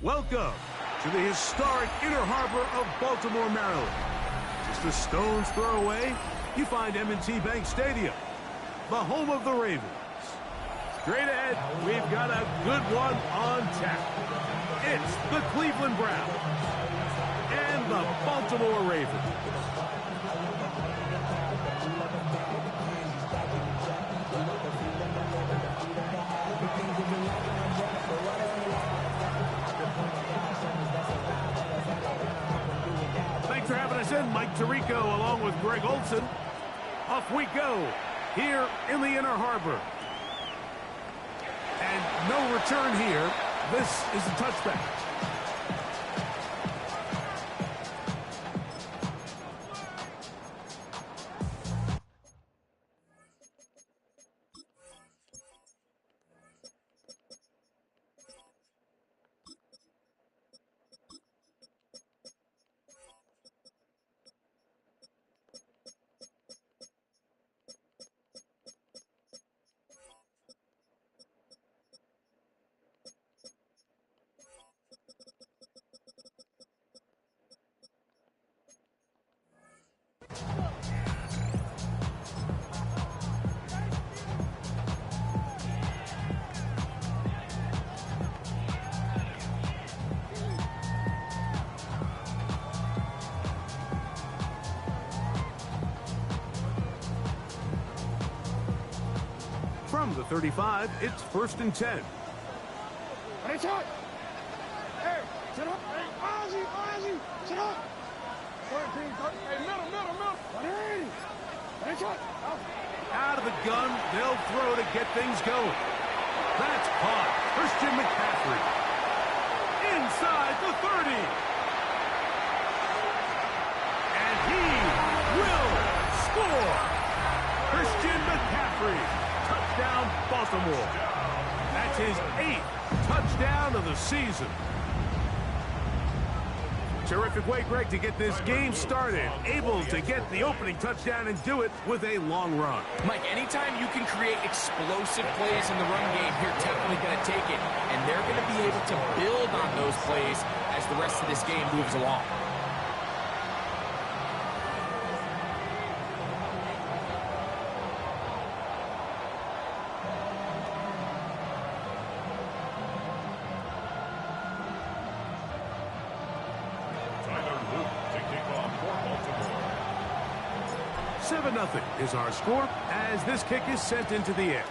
Welcome to the historic Inner Harbor of Baltimore, Maryland. Just a stone's throw away, you find M&T Bank Stadium, the home of the Ravens. Straight ahead, we've got a good one on tap. It's the Cleveland Browns and the Baltimore Ravens. Thanks for having us in, Mike Tirico, along with Greg Olson. Off we go here in the Inner Harbor. And no return here. This is a touchback. From the 35, it's 1st and 10. Hey, shot! Hey, sit up! Hey, Ozzy! Sit up! Hey, middle! Hey, shot! Out of the gun, they'll throw to get things going. That's caught. Christian McCaffrey. Inside the 30. And he will score. Christian McCaffrey. Touchdown, Baltimore. That's his 8th touchdown of the season. Terrific way, Greg, to get this game started. Able to get the opening touchdown and do it with a long run. Mike, anytime you can create explosive plays in the run game, you're definitely going to take it. And they're going to be able to build on those plays as the rest of this game moves along. Nothing is our score as this kick is sent into the air.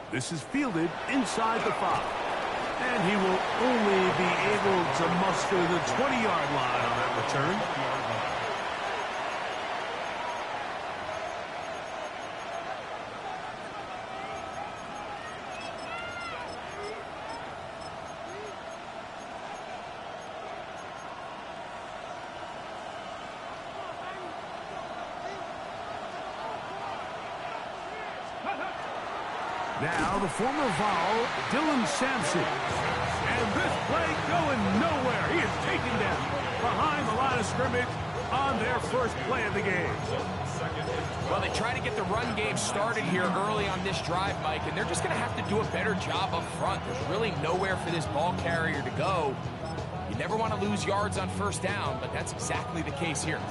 This is fielded inside the 5. And he will only be able to muster the 20-yard line on that return. Now the former Vol, Dylan Sampson. And this play going nowhere. He is taken down behind the line of scrimmage on their first play of the game. Well, they try to get the run game started here early on this drive, Mike, and they're just going to have to do a better job up front. There's really nowhere for this ball carrier to go. You never want to lose yards on first down, but that's exactly the case here.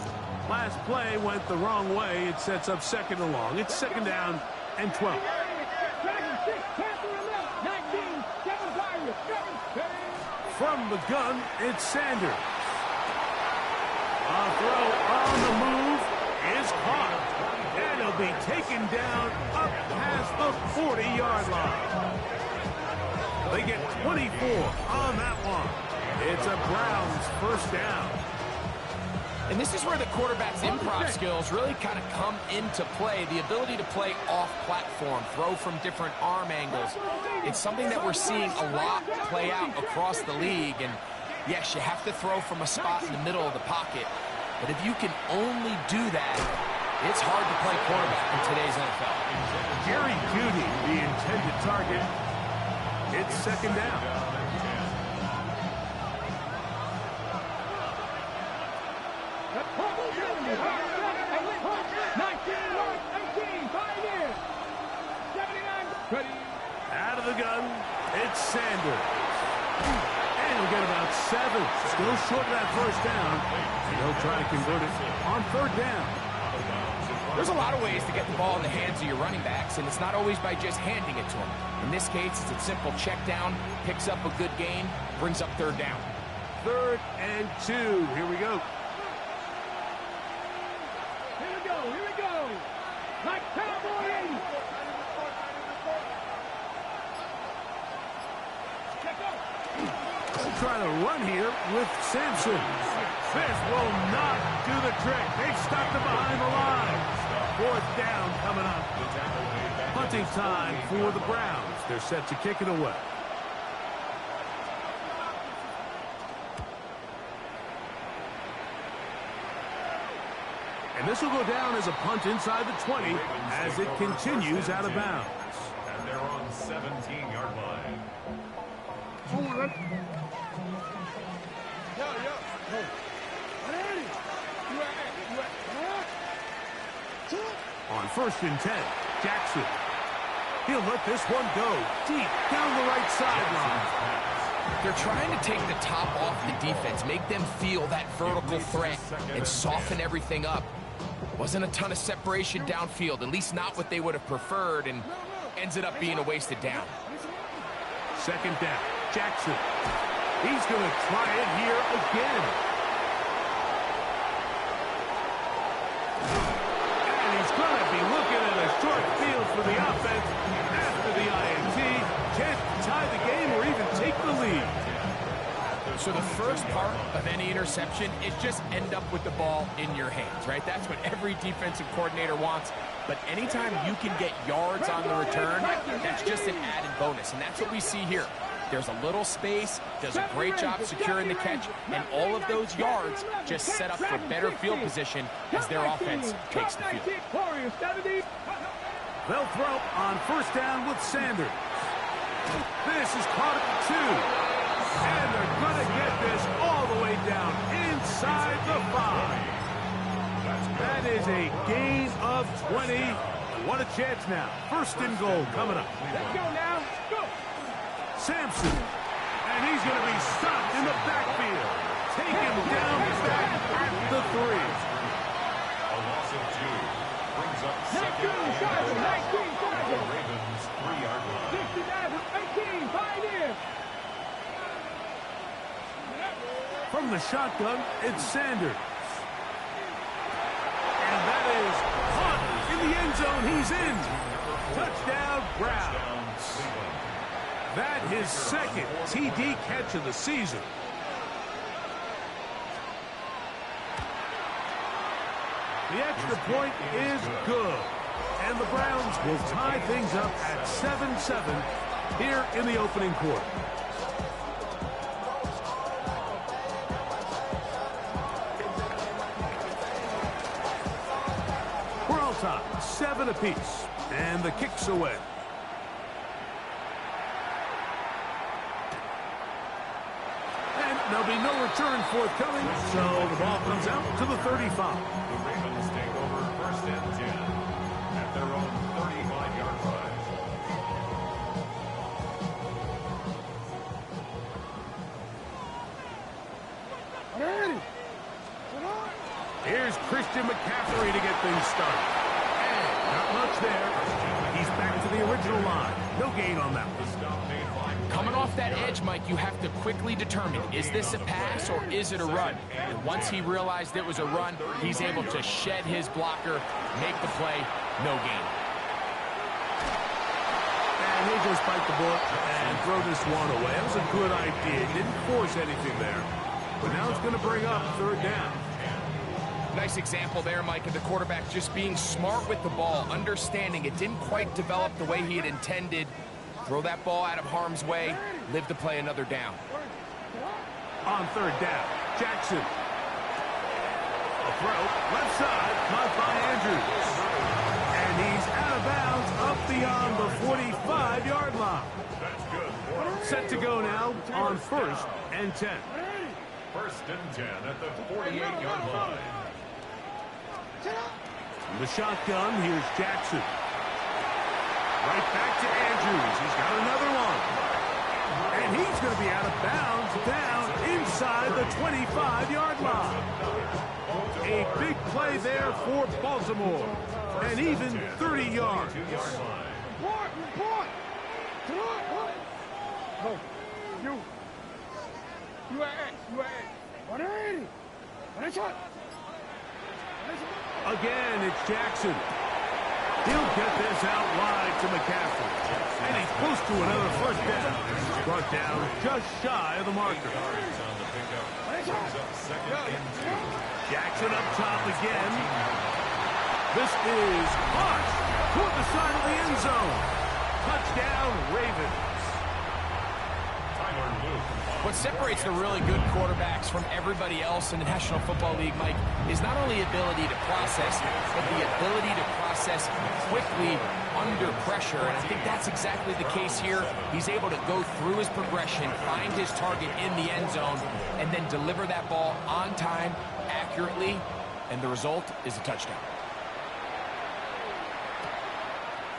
Last play went the wrong way. It sets up 2nd and long. It's 2nd down and 12. From the gun, it's Sanders. A throw on the move is caught. And he'll be taken down up past the 40-yard line. They get 24 on that one. It's a Browns first down. And this is where the quarterback's improv skills really kind of come into play. The ability to play off-platform, throw from different arm angles. It's something that we're seeing a lot play out across the league. And yes, you have to throw from a spot in the middle of the pocket. But if you can only do that, it's hard to play quarterback in today's NFL. Jerry Jeudy, the intended target. It's 2nd down. Out of the gun, it's Sanders. And he'll get about 7. Still short of that first down. And he'll try to convert it on 3rd down. There's a lot of ways to get the ball in the hands of your running backs, and it's not always by just handing it to them. In this case, it's a simple check down, picks up a good gain, brings up 3rd down. 3rd and 2. Here we go. Here we go. Like Cowboy 80. Trying to run here with Sampson. This will not do the trick. They've stopped it behind the line. Fourth down coming up. Punting time for the Browns. They're set to kick it away. And this will go down as a punt inside the 20 as it continues out of bounds. And they're on 17-yard line. On 1st and 10, Jackson. He'll let this one go deep down the right sideline. They're trying to take the top off the defense, make them feel that vertical threat, and soften everything up. Wasn't a ton of separation downfield, at least not what they would have preferred, and ends up being a wasted down. 2nd down, Jackson. He's going to try it here again. And he's going to be looking at a short field for the offense after the INT. Chance to tie the game or even take the lead. So the first part of any interception is just end up with the ball in your hands, right? That's what every defensive coordinator wants. But anytime you can get yards on the return, that's just an added bonus. And that's what we see here. There's a little space, does a great job securing the catch, and all of those yards just set up for better field position as their offense takes the field. They'll throw on 1st down with Sanders. This is caught at the 2. And they're going to get this all the way down inside the 5. That is a gain of 20. What a chance now. 1st and goal coming up. Let's go now. Go. Sampson. And he's going to be stopped in the backfield. Taken down back at the 3. A loss of 2 brings up 2nd and goal. The Ravens 3-yard line. 18, Pioneers. From the shotgun, it's Sanders. And that is caught in the end zone. He's in. Touchdown, Browns. That his 2nd TD catch of the season. The extra point is good. And the Browns will tie things up at 7-7 here in the opening quarter. We're all tied, 7 apiece. And the kick's away. And there'll be no return forthcoming, so the ball comes out to the 35. The Ravens take over 1st and 10 at their own 35-yard line. Here's Christian McCaffrey to get things started. And not much there. He's back to the original line. No gain on that one. Coming off that edge, Mike, you have to quickly determine, is this a pass or is it a run? And once he realized it was a run, he's able to shed his blocker, make the play, no gain. And he'll just bite the bullet and throw this one away. That was a good idea. Didn't force anything there. But now it's going to bring up 3rd down. Nice example there, Mike, of the quarterback just being smart with the ball, understanding it didn't quite develop the way he had intended. Throw that ball out of harm's way, live to play another down. On 3rd down, Jackson. A throw, left side, caught by Andrews. And he's out of bounds up beyond the 45-yard line. Set to go now on 1st and 10. 1st and 10 at the 48-yard line. From the shotgun, here's Jackson. Right back to Andrews. He's got another one. And he's going to be out of bounds down inside the 25-yard line. A big play there for Baltimore. And even 30 yards. Report. Go. You are it. 180. Again, it's Jackson. He'll get this out wide to McCaffrey. And he's close to another 1st down. He's brought down just shy of the marker. Brings up second and 2. Jackson up top again. This is caught toward the side of the end zone. Touchdown, Ravens. What separates the really good quarterbacks from everybody else in the National Football League, Mike, is not only ability to process, but the ability to process quickly under pressure. And I think that's exactly the case here. He's able to go through his progression, find his target in the end zone, and then deliver that ball on time, accurately, and the result is a touchdown.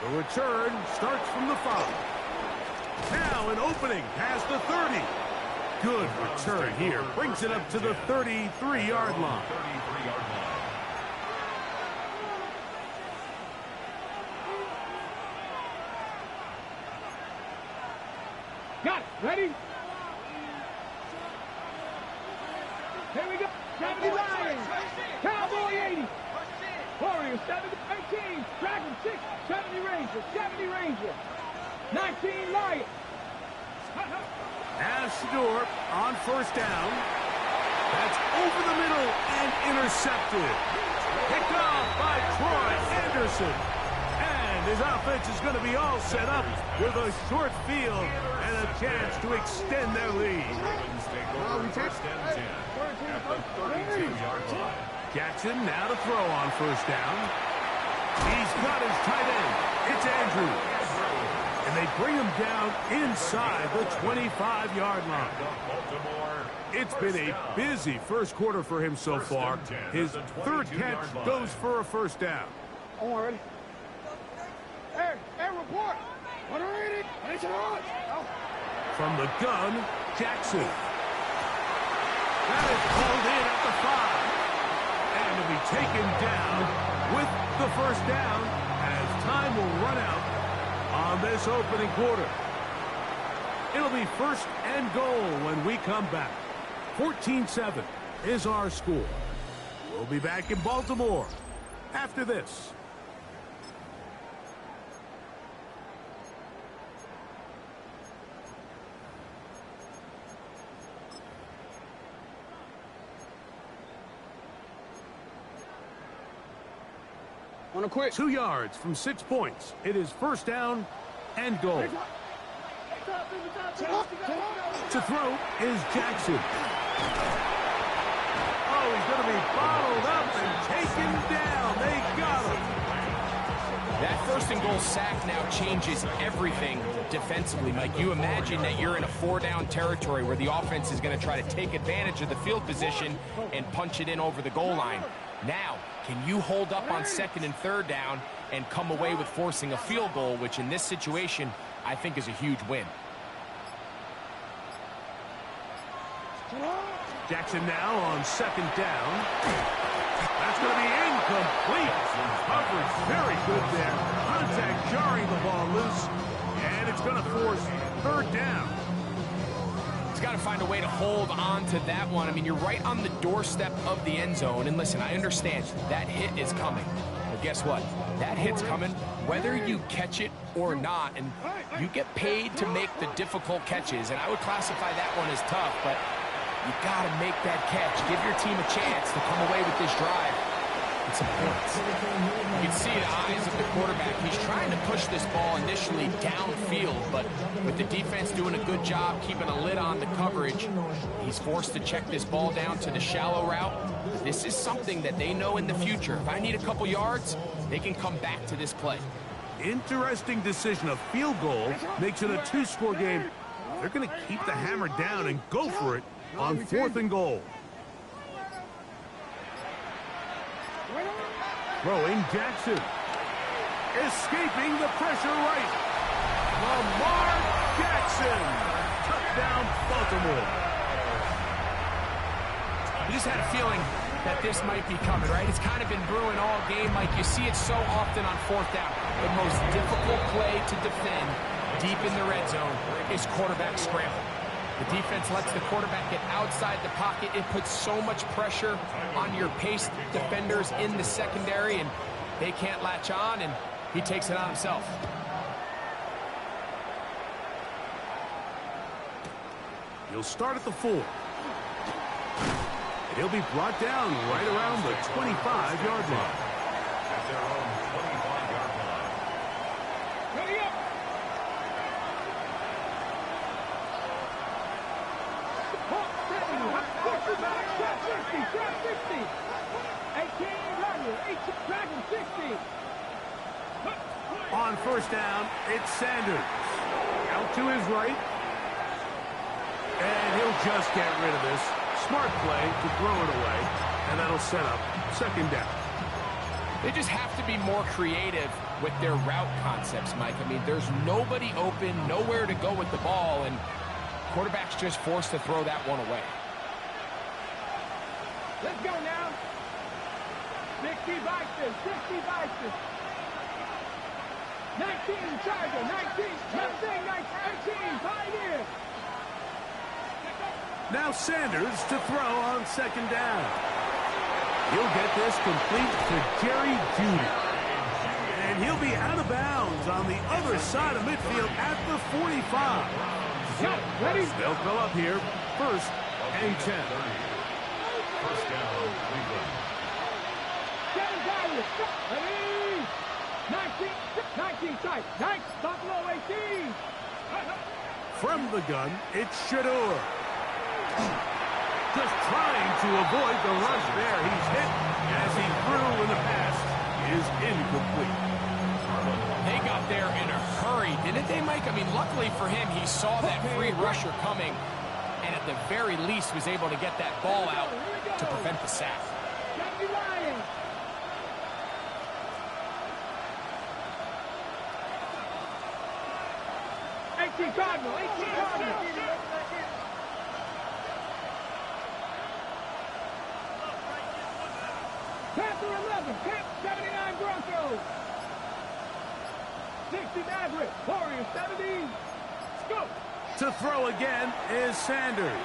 The return starts from the 5. Now an opening past the 30. Good return here. Brings it up to the 33-yard line. Got it. Ready? Here we go. 70 Lions. Cowboy 80. Warriors 18. Dragon 6. 70 Rangers. 70 Rangers. 19 Lions. Now Shador on first down. That's over the middle and intercepted. Picked off by Troy Anderson. And his offense is going to be all set up with a short field and a chance to extend their lead. First and 10 at the 32-yard line. Jackson now to throw on first down. He's got his tight end. It's Andrews. And they bring him down inside the 25-yard line. It's been a busy first quarter for him so far. His third catch goes for a first down. Ready? Hey, report. From the gun, Jackson. That is pulled in at the 5. And to be taken down with the first down as time will run out on this opening quarter. It'll be first and goal when we come back. 14-7 is our score. We'll be back in Baltimore after this. On a quick. 2 yards from 6 points. It is first down and goal. To throw is Jackson. Oh, he's going to be bottled up and taken down. They got him. That first and goal sack now changes everything defensively, Mike. You imagine that you're in a 4-down territory where the offense is going to try to take advantage of the field position and punch it in over the goal line. Now, can you hold up on second and third down and come away with forcing a field goal, which in this situation, I think is a huge win. Jackson now on second down. That's going to be incomplete. Coverage very good there. Contact jarring the ball loose. And it's going to force third down. He's got to find a way to hold on to that one. I mean, you're right on the doorstep of the end zone. And listen, I understand that hit is coming. But guess what? That hit's coming whether you catch it or not. And you get paid to make the difficult catches. And I would classify that one as tough, but you got to make that catch. Give your team a chance to come away with this drive. It's some points. You can see the eyes of the quarterback. He's trying to push this ball initially downfield, but with the defense doing a good job keeping a lid on the coverage, he's forced to check this ball down to the shallow route. This is something that they know in the future. If I need a couple yards, they can come back to this play. Interesting decision. A field goal makes it a 2-score game. They're going to keep the hammer down and go for it on fourth and goal. Throwing Jackson. Escaping the pressure right. Lamar Jackson. Touchdown, Baltimore. You just had a feeling that this might be coming, right? It's kind of been brewing all game. Like you see it so often on fourth down. The most difficult play to defend deep in the red zone is quarterback scramble. The defense lets the quarterback get outside the pocket. It puts so much pressure on your paced defenders in the secondary, and they can't latch on, and he takes it on himself. He'll start at the 4. He'll be brought down right around the 25-yard line. At their own 25-yard line. Ready up. Hawk 70, hot 45, trap 60, trap 60. 18, Dragon, 18, Dragon 60. On first down, it's Sanders. Out to his right. And he'll just get rid of this. Smart play to throw it away. And that'll set up second down. They just have to be more creative with their route concepts, Mike. I mean, there's nobody open, nowhere to go with the ball, and quarterback's just forced to throw that one away. Let's go now. 60 Vikings, 60 Vikings. 19 Charger, 19, Mustang, 18, Pioneer. Now Sanders to throw on second down. He'll get this complete to Jerry Jeudy. And he'll be out of bounds on the other side of midfield at the 45. Go, ready? They'll fill up here. First and 10. First down, Cleveland. 7 Tigers, ready? 19 tight, 9, Buffalo 18. From the gun, it's Shador. Just trying to avoid the rush there. He's hit as he threw in the pass is incomplete. They got there in a hurry, didn't they, Mike? I mean, luckily for him, he saw that free rusher coming, and at the very least was able to get that ball out to prevent the sack. 70 Lions. Cardinal, 18 Cardinal. Panther 11, 79 Broncos. 60 Maverick, Warriors 70. Scope. To throw again is Sanders.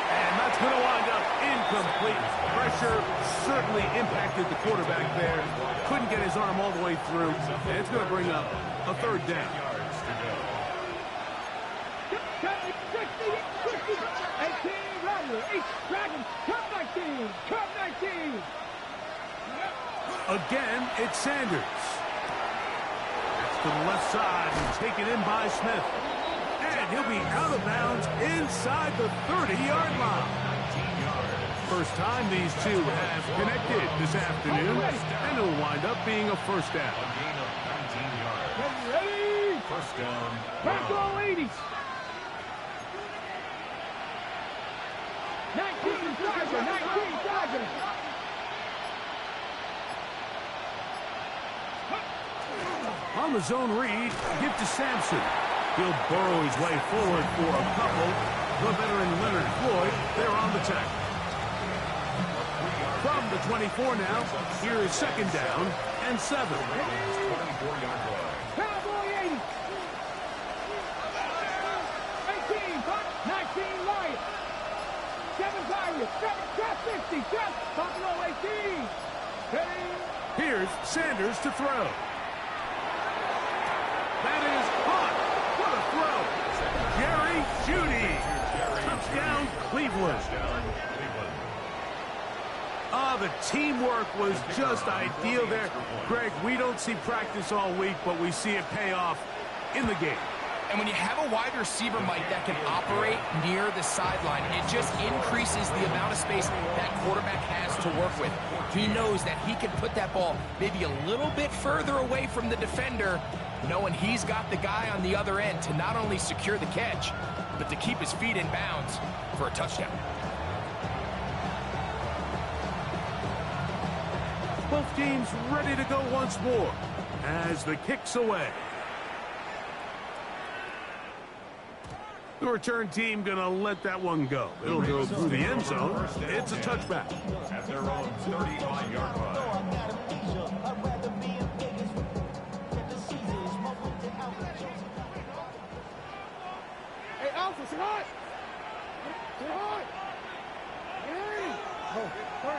And that's going to wind up incomplete. Pressure certainly impacted the quarterback there. Couldn't get his arm all the way through. And it's going to bring up a third down. 18 Rattler, 8 Dragons, Cup 19, Cup 19. Again, it's Sanders. That's to the left side and taken in by Smith. And he'll be out of bounds inside the 30-yard line. First time these two have connected this afternoon, and it'll wind up being a first down. A gain of 19 yards. Ready? First down. Buffalo 80. 19 Charger, 19 Charger. On the zone read, give to Sampson. He'll burrow his way forward for a couple. The veteran Leonard Floyd, they're on the tackle. From the 24 now, here is second down and 7. 24-yard line. Cowboy 80. 18, 19 Lions. 7 Pirates, 50, Buffalo 18. Ready? Here's Sanders to throw. That is hot. What a throw. Jerry Jeudy. Touchdown, Cleveland. The teamwork was just ideal there. Greg, we don't see practice all week, but we see it pay off in the game. And when you have a wide receiver, Mike, that can operate near the sideline, it just increases the amount of space that quarterback has to work with. He knows that he can put that ball maybe a little bit further away from the defender, knowing he's got the guy on the other end to not only secure the catch, but to keep his feet in bounds for a touchdown. Both teams ready to go once more as the kick's away. The return team gonna let that one go. It'll go through the end zone. It's a touchback. At their own 35-yard line. Hey, Alpha, say hi. Say hi. Hey. Oh,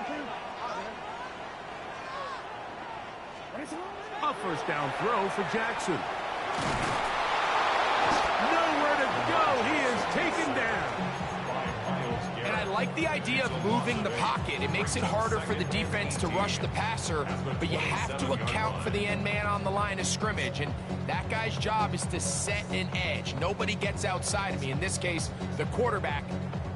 32. A first down throw for Jackson. Nowhere to go. He is taken down. And I like the idea of moving the pocket. It makes it harder for the defense to rush the passer, but you have to account for the end man on the line of scrimmage, and that guy's job is to set an edge. Nobody gets outside of me. In this case, the quarterback.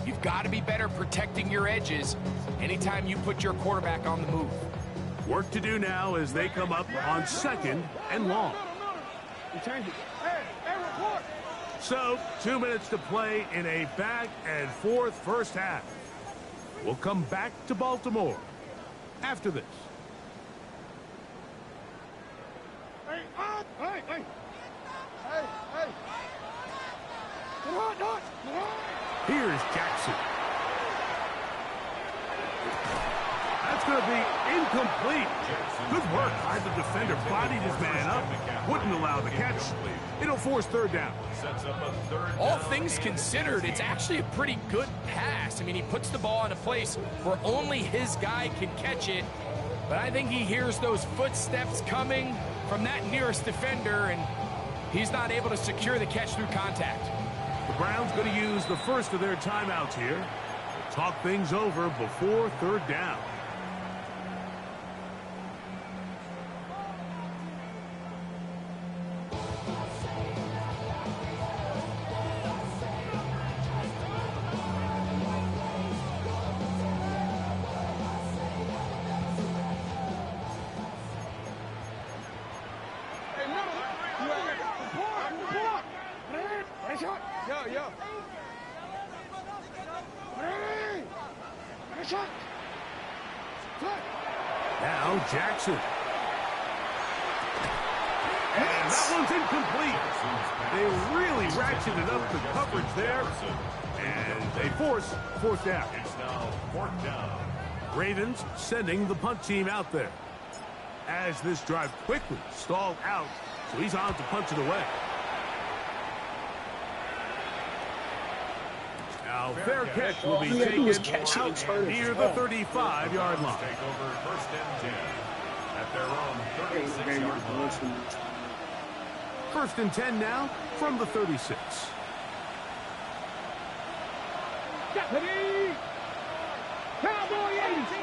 You've got to be better protecting your edges anytime you put your quarterback on the move. Work to do now as they come up on 2nd and long. So, 2 minutes to play in a back-and-forth first half. We'll come back to Baltimore after this. Here's Jackson. That's going to be incomplete. Good work by the defender. Bodied his man up. Wouldn't allow the catch. It'll force 3rd down. All things considered, it's actually a pretty good pass. I mean, he puts the ball in a place where only his guy can catch it. But I think he hears those footsteps coming from that nearest defender, and he's not able to secure the catch through contact. The Browns going to use the first of their timeouts here. Talk things over before 3rd down. Now Jackson. And that one's incomplete. They really ratcheted up the coverage there. And they force 4th down. It's now 4th down. Ravens sending the punt team out there. As this drive quickly stalled out, so he's on to punch it away. Now fair catch will be taken out near the 35-yard line. Take over 1st and 10 at their own 36-yard line. 1st and 10 now from the 36. Deputy! Cowboy 80!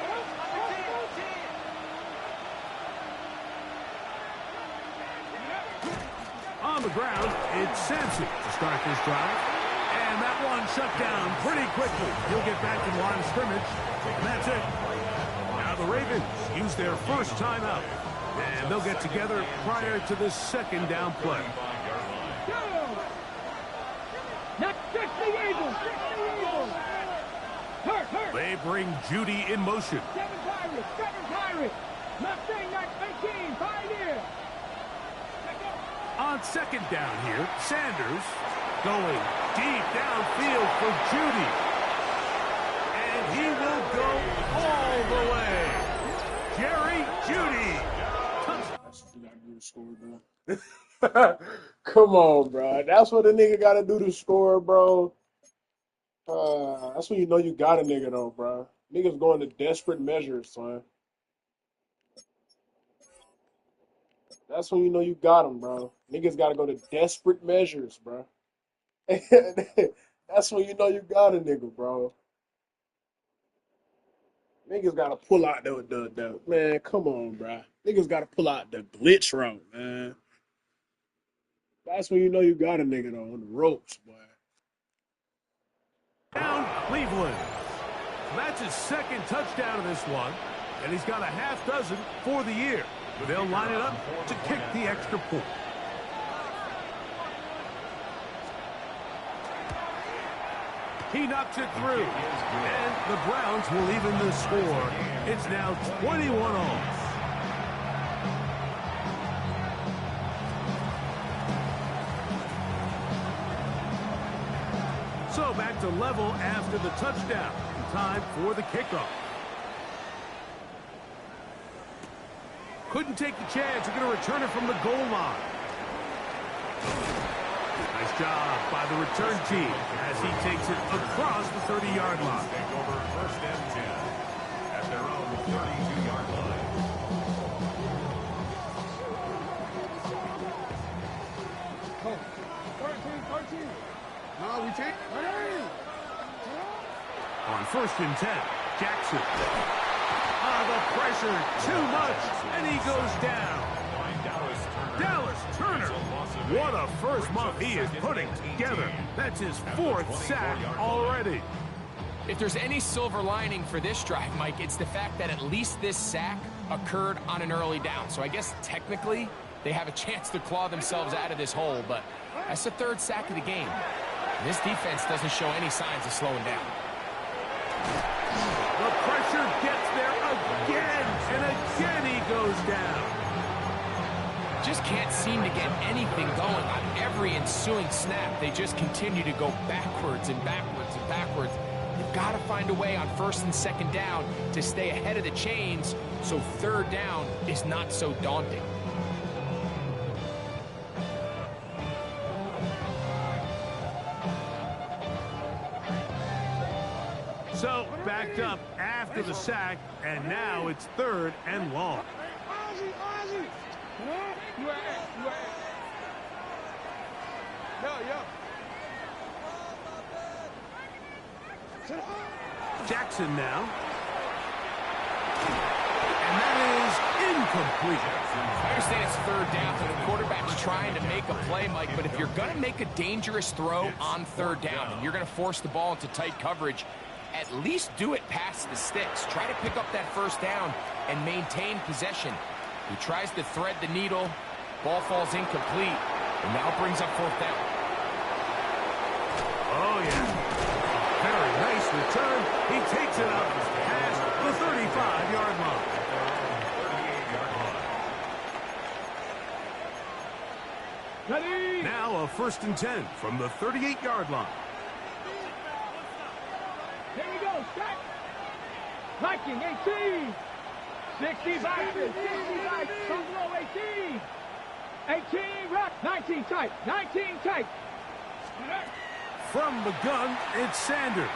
On the ground, it's Sampson to start this drive. And that one shut down pretty quickly. He'll get back to the line of scrimmage. And that's it. Now the Ravens use their first timeout. And they'll get together prior to the 2nd down play. Not 60 Eagles! 60 Eagles! Hurt! They bring Judy in motion. 7 Pirates! Mustang 18, Pioneer! On 2nd down here, Sanders going deep downfield for Judy. And he will go all the way. Jerry Judy. Come on, bro. That's what a nigga got to do to score, bro. That's when you know you got a nigga, though, bro. Niggas going to desperate measures, son. That's when you know you got him, bro. Niggas got to go to desperate measures, bro. That's when you know you got a nigga, bro. Niggas got to pull out the man, come on, bro. Niggas got to pull out the glitch route, man. That's when you know you got a nigga, though, on the ropes, boy. Down Cleveland. That's his 2nd touchdown of this one. And he's got a half dozen for the year. They'll line it up to kick the extra point. He knocks it through. And the Browns will even the score. It's now 21-all. So back to level after the touchdown. Time for the kickoff. Couldn't take the chance. They're going to return it from the goal line. Nice job by the return team as he takes it across the 30-yard line. Take over 1st and 10 at their own 32-yard line. On 1st and 10, Jackson. The pressure, too much, and he goes down. Dallas Turner. What a first month he is putting together. That's his 4th sack already. If there's any silver lining for this drive, Mike, it's the fact that at least this sack occurred on an early down. So I guess technically they have a chance to claw themselves out of this hole, but that's the 3rd sack of the game. And this defense doesn't show any signs of slowing down. The pressure gets there again, and again he goes down. Just can't seem to get anything going on every ensuing snap. They just continue to go backwards and backwards and backwards. You've got to find a way on 1st and 2nd down to stay ahead of the chains so 3rd down is not so daunting. So, backed up after the sack, and now it's 3rd and long. Jackson now. And that is incomplete. I understand it's 3rd down, and the quarterback's trying to make a play, Mike, but if you're going to make a dangerous throw on 3rd down and you're going to force the ball into tight coverage, at least do it past the sticks. Try to pick up that 1st down and maintain possession. He tries to thread the needle. Ball falls incomplete, and now brings up 4th down. Oh, yeah. Very nice return. He takes it up past the 35-yard line. Ready? Now a 1st and 10 from the 38-yard line. Here we go, set. Viking, 18. 60 Vikings, 60 Vikings, Buffalo, 18. 18, rock, 19 tight, 19 tight. From the gun, it's Sanders.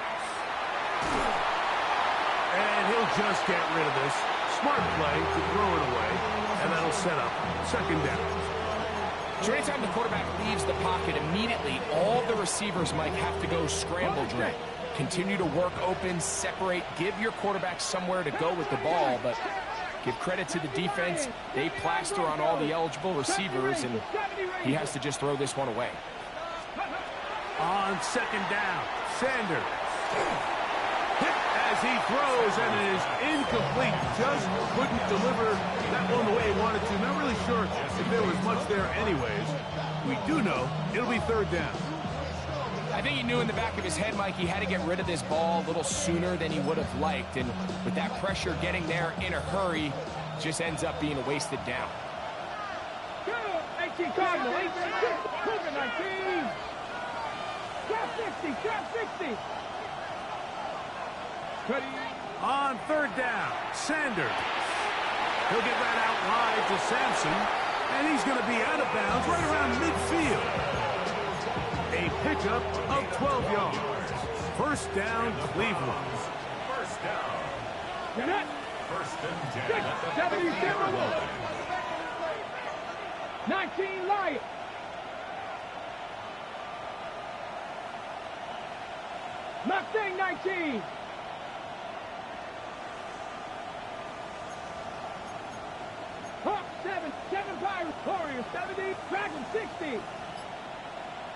And he'll just get rid of this. Smart play to throw it away, and that'll set up 2nd down. So anytime the quarterback leaves the pocket, immediately all the receivers might have to go scramble drill. Continue to work open, separate, give your quarterback somewhere to go with the ball, but give credit to the defense. They plaster on all the eligible receivers, and he has to just throw this one away. On 2nd down, Sanders. Hit as he throws, and it is incomplete. Just couldn't deliver that one the way he wanted to. Not really sure if there was much there anyways. We do know it'll be 3rd down. I think he knew in the back of his head, Mike, he had to get rid of this ball a little sooner than he would have liked. And with that pressure getting there in a hurry, just ends up being a wasted down. 18 Cardinal, 18, 19. Trap 60, trap 60. Ready? On 3rd down, Sanders. He'll get that out wide to Sampson, and he's going to be out of bounds right around midfield. A pickup of 12 yards. 1st down, Cleveland. 1st down. You're not. 1st and 10. 77. 19 Lions. Mustang 19. Hawk 7, 7 Pirates, Warriors 70, Dragon 60.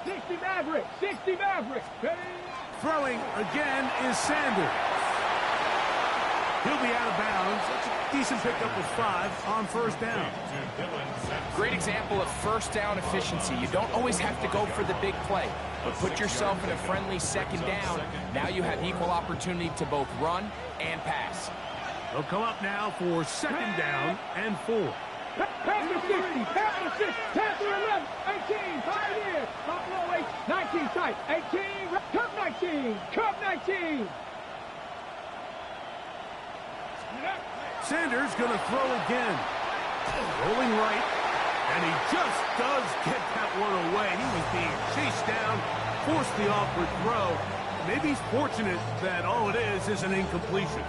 60 Maverick, 60 Maverick. Ready? Throwing again is Sanders. He'll be out of bounds. That's a decent pickup of 5 on 1st down. Great example of 1st down efficiency. You don't always have to go for the big play, but put yourself in a friendly 2nd down. Now you have equal opportunity to both run and pass. They'll come up now for 2nd down and 4. Panther 60, Panther 6, Panther 11, 18, Pioneer, Buffalo 8, 19 tight, 18, Cub 19, Cub 19. Sanders going to throw again. Rolling right, and he just does get that one away. He was being chased down, forced the awkward throw. Maybe he's fortunate that all it is an incompletion.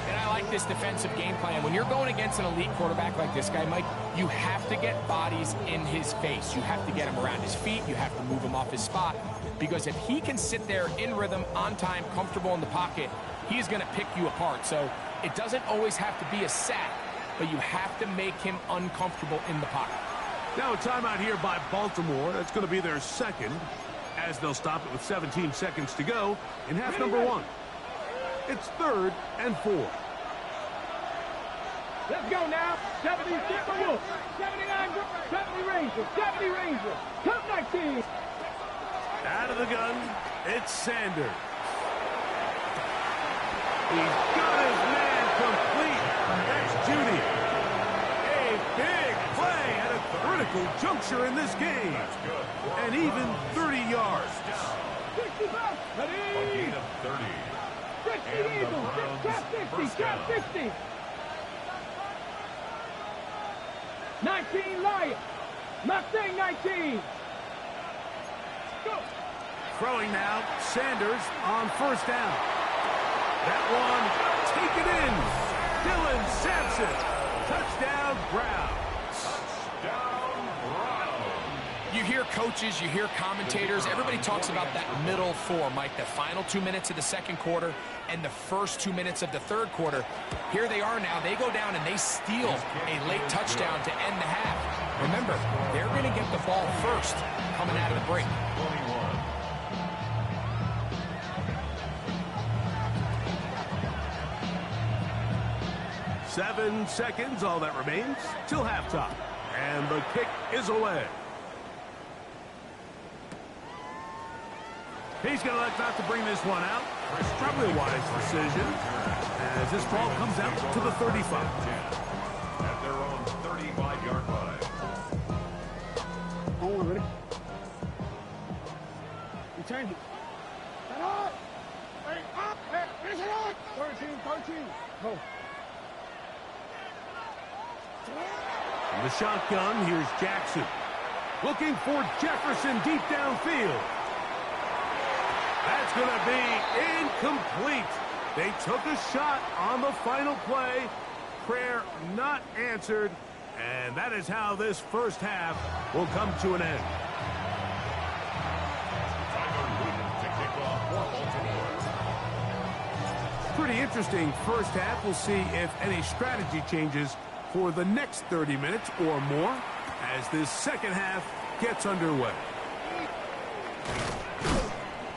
And I like this defensive game plan. When you're going against an elite quarterback like this guy, Mike, you have to get bodies in his face. You have to get him around his feet. You have to move him off his spot. Because if he can sit there in rhythm, on time, comfortable in the pocket, he's going to pick you apart. So it doesn't always have to be a sack, but you have to make him uncomfortable in the pocket. Now a timeout here by Baltimore. That's going to be their second, as they'll stop it with 17 seconds to go in half number 1. It's 3rd and 4. Let's go now. 70 Wolf. 79 70 Rangers. 70 Rangers. Top 19. Out of the gun, it's Sanders. He's got his man complete. That's Judy. A big play at a critical juncture in this game. And even 30 yards. 65. A gain of 30. 60 And the Eagles. Browns Top 60. first Top down. 60. 19 Lions. Mustang 19. Go. Throwing now, Sanders on first down. That one taken in. Dylan Sampson. Touchdown, Browns. Touchdown, Browns. You hear coaches, you hear commentators, everybody talks about that middle four, Mike, the final 2 minutes of the second quarter and the first 2 minutes of the third quarter. Here they are now. They go down and they steal a late touchdown to end the half. Remember, they're going to get the ball first coming out of the break. 21. 7 seconds, all that remains, till halftime. And the kick is away. He's going to elect not to bring this one out. Probably a wise decision, as this ball comes out to the 35. At their own 35-yard line. Hold on, ready? You change it. Get up! Hey, up! Hey, finish it up! 13. Go. From the shotgun, here's Jackson. Looking for Jefferson deep downfield. That's going to be incomplete. They took a shot on the final play. Prayer not answered. And that is how this first half will come to an end. To kick off for Baltimore. Pretty interesting first half. We'll see if any strategy changes for the next 30 minutes or more as this second half gets underway.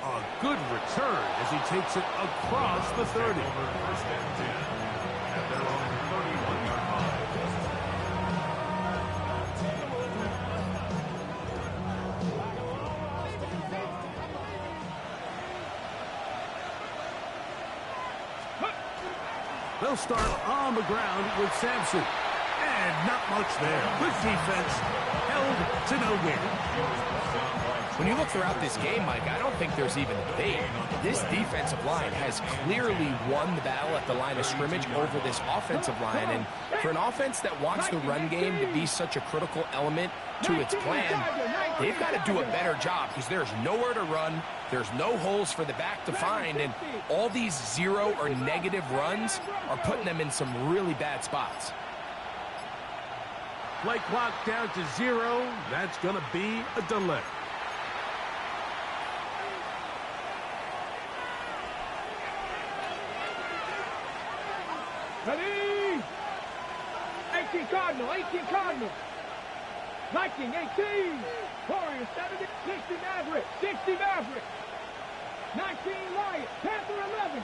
A good return as he takes it across the 30. Over first and 10 at their own 31-yard line. They'll start on the ground with Sampson. And not much there. Good defense. Held to no gain. When you look throughout this game, Mike, I don't think there's even a debate. This defensive line has clearly won the battle at the line of scrimmage over this offensive line. And for an offense that wants the run game to be such a critical element to its plan, they've got to do a better job because there's nowhere to run. There's no holes for the back to find. And all these zero or negative runs are putting them in some really bad spots. Play clock down to 0. That's going to be a delay. Ready? 18 Cardinal. 19, 18. Warriors, 70, 60 Maverick. 60 Maverick. 19 Lions. Panther 11.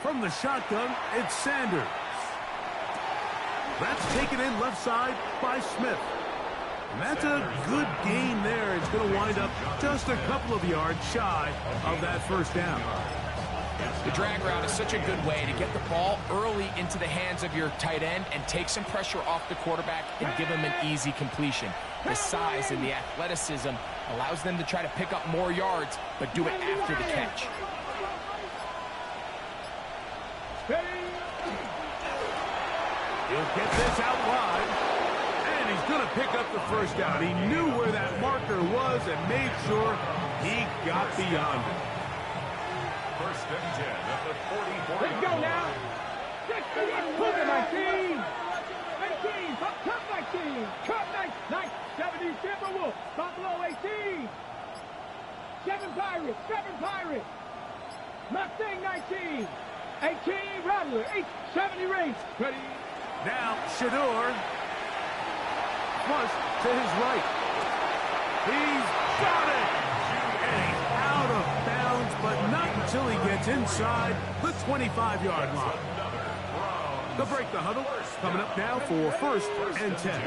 From the shotgun, it's Sanders. That's taken in left side by Smith. And that's a good gain there. It's going to wind up just a couple of yards shy of that first down. The drag route is such a good way to get the ball early into the hands of your tight end and take some pressure off the quarterback and give him an easy completion. The size and the athleticism allows them to try to pick up more yards, but do it after the catch. He'll get this out wide, and he's going to pick up the first down. He knew where that marker was and made sure he got beyond it. and 10 at the 44. Let's go now. 60, put it 19. 18, cut 19. Cut 19. 70, Timberwolves. Buffalo 18. 7 Pirates. 7 Pirates. Mustang 19. 18 Rattler. 70 Rangers. Ready. Now, Shador. Flush to his right. He's got it! And he's out of bounds, but not until he gets inside the 25-yard line. They'll break the huddle. Coming up now for 1st and 10.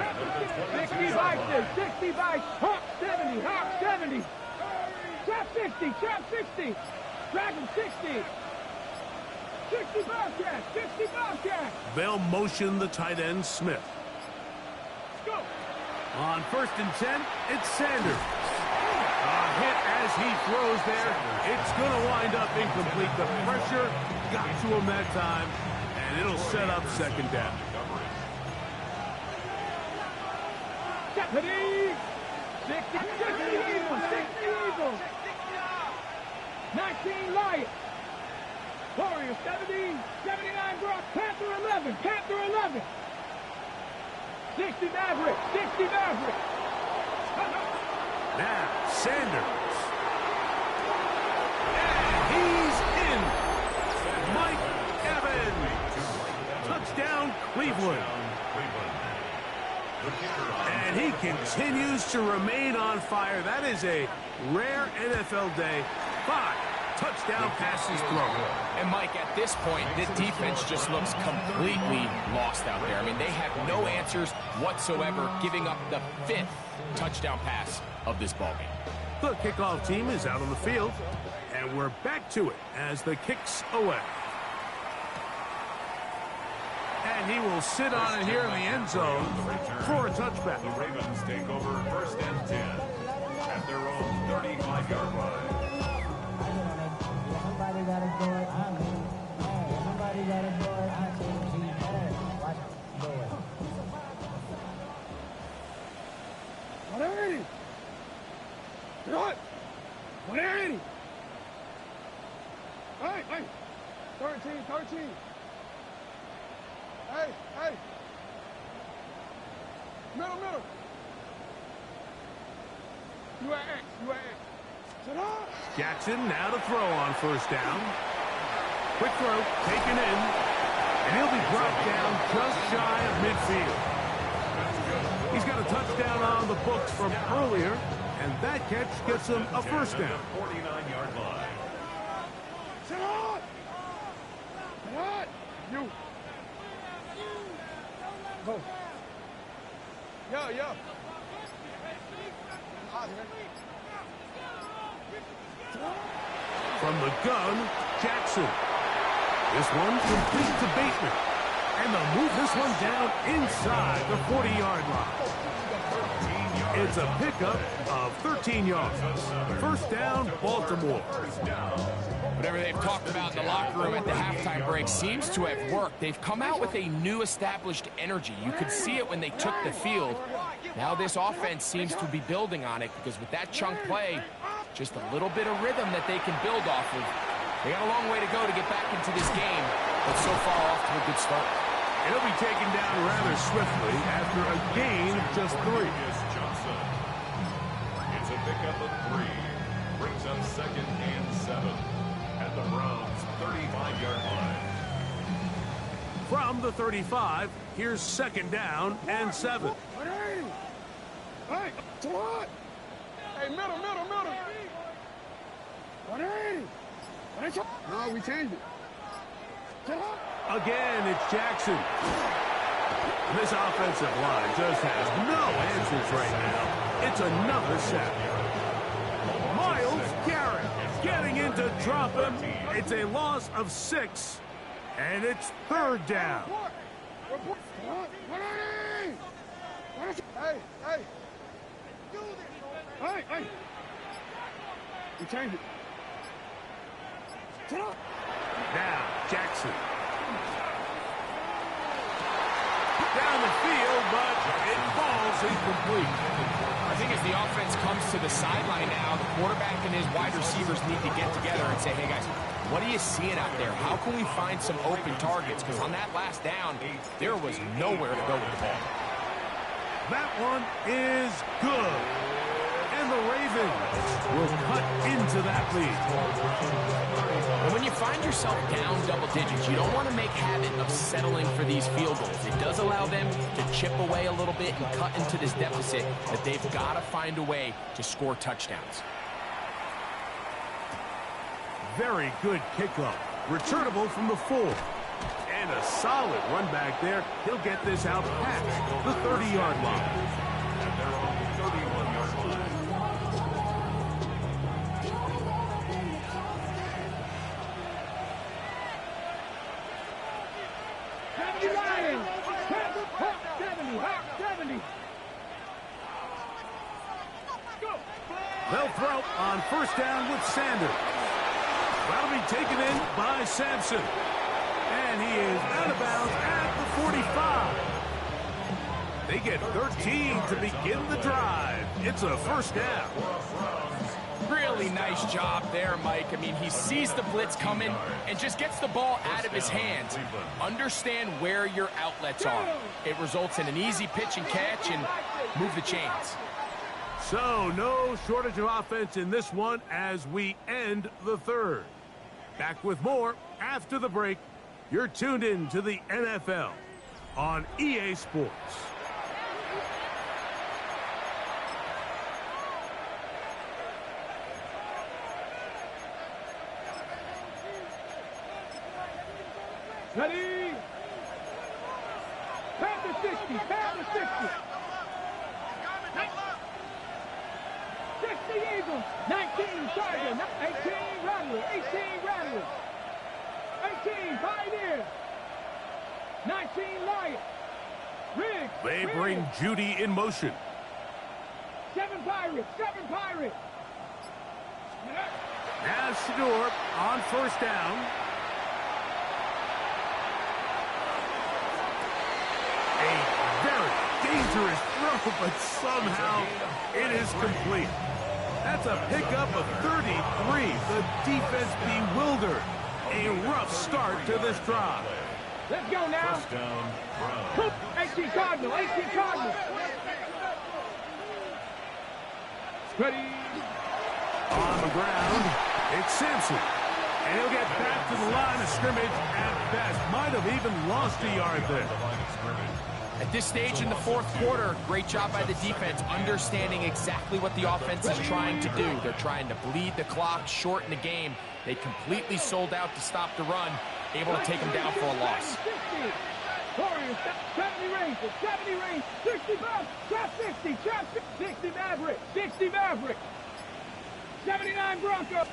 60 by 60 by Hawk 70. Hawk 70. Trap 60. Trap 60. Dragon 60. 60 Bobcat. 60 Bobcat. They'll motion the tight end, Smith. Go. On 1st and 10, it's Sanders. A hit as he throws there. It's going to wind up incomplete. The pressure got to him that time, and it'll set up 2nd down. Deputy. 60 Eagles. 60 Eagles. 19 Lions. Warriors 70. 79 Brock. Panther 11. Panther 11. 60 Maverick. 60 Maverick. Now, Sanders. And he's in. Mike Evans. Touchdown, Cleveland. And he continues to remain on fire. That is a rare NFL day. 5 touchdown passes thrown. And Mike, at this point, the defense just looks completely lost out there. I mean, they have no answers whatsoever, giving up the 5th touchdown pass of this ballgame. The kickoff team is out on the field, and we're back to it as the kick's away. And he will sit on it here in the end zone for a touchback. The Ravens take over 1st and 10 at their own 35-yard line. Somebody got to do it. Somebody got to do it. Watch it. Do it. What are you? What? What are you? Hey. 13. Hey. Middle. You are X. Sit up. Jackson now to throw on 1st down. Quick throw, taken in, and he'll be brought down just shy of midfield. He's got a touchdown on the books from earlier, and that catch gets him a 1st down. 49-yard line. Sit up. What? You. Go. Yo. From the gun, Jackson. This one complete to Bateman. And they'll move this one down inside the 40-yard line. It's a pickup of 13 yards. 1st down, Baltimore. Whatever they've talked about in the locker room at the halftime break seems to have worked. They've come out with a new established energy. You could see it when they took the field. Now this offense seems to be building on it because with that chunk play, just a little bit of rhythm that they can build off of. They got a long way to go to get back into this game, but so far off to a good start. It'll be taken down rather swiftly after a gain of just 3. Johnson. It's a pickup of 3. Brings up 2nd and 7 at the Browns' 35-yard line. From the 35, here's 2nd down and 7. Hey, what? Hey, middle. 180. No, we changed it. Again, it's Jackson. This offensive line just has no answers right now. It's another sack. Myles Garrett getting in to drop him. It's a loss of 6, and it's 3rd down. Hey. We changed it. Now, Jackson. Down the field, but it falls incomplete. think as the offense comes to the sideline now, the quarterback and his wide receivers need to get together and say, hey, guys, what are you seeing out there? How can we find some open targets? Because on that last down, there was nowhere to go with the ball. That one is good. And the Ravens will cut into that lead. And when you find yourself down double digits, you don't want to make habit of settling for these field goals. It does allow them to chip away a little bit and cut into this deficit, but they've got to find a way to score touchdowns. Very good kickoff. Returnable from the 4. And a solid run back there. He'll get this out past the 30-yard line. And they're on the 31-yard line. Lions. 70. 70. They'll throw on first down with Sanders. That'll be taken in by Sampson. And he is out of bounds at the 45. They get 13 to begin the drive. It's a first down. Really nice job there, Mike. I mean, he sees the blitz coming and just gets the ball out of his hands. Understand where your outlets are. It results in an easy pitch and catch and move the chains. So, no shortage of offense in this one as we end the third. Back with more after the break. You're tuned in to the NFL on EA Sports. Ready? Pound to 60. Pound to 60. 60 Eagles. 19 Tiger. 18 Rattler. 18 Rattler. 18 Pioneer. 19 Lion. Riggs. They bring Judy in motion. 7 Pirates. 7 Pirates. Now Shador on first down. A very dangerous throw, but somehow it is complete. That's a pickup of 33. The defense bewildered. A rough start to this drive. Let's go now. First down, Browns. 18 Cardinal. 18 Cardinal. Ready? On the ground, it's Sampson. And he'll get back to the line of scrimmage at best. Might have even lost a yard there. The line of scrimmage. At this stage in the fourth quarter, great job by the defense, understanding exactly what the offense is trying to do. They're trying to bleed the clock, shorten the game. They completely sold out to stop the run, able to take them down for a loss. 70 Rangers, 70 Rangers, 65, trap 60, trap 60 Maverick, 60 Maverick, 79 Bronco.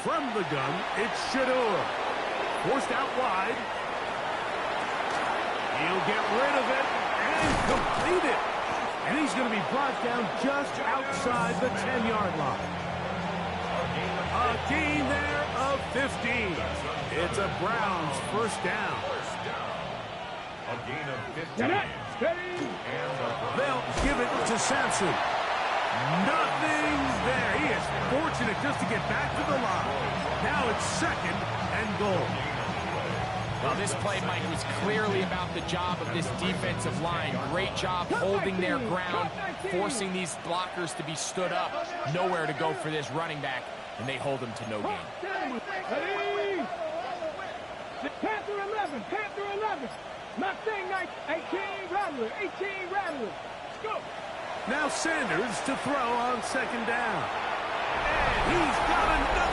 From the gun, it's Shador. Forced out wide. He'll get rid of it and complete it. And he's going to be brought down just outside the 10-yard line. A gain there of 15. It's a Browns first down. A gain of 15. They'll give it to Sampson. Nothing there. He is fortunate just to get back to the line. Now it's second and goal. Well, this play, Mike, was clearly about the job of this defensive line. Great job holding their ground, forcing these blockers to be stood up. Nowhere to go for this running back, and they hold him to no gain. Panther 11, Panther 11. Mustang 18 Rattler, 18 Rattler. Go. Now Sanders to throw on second down. And he's got another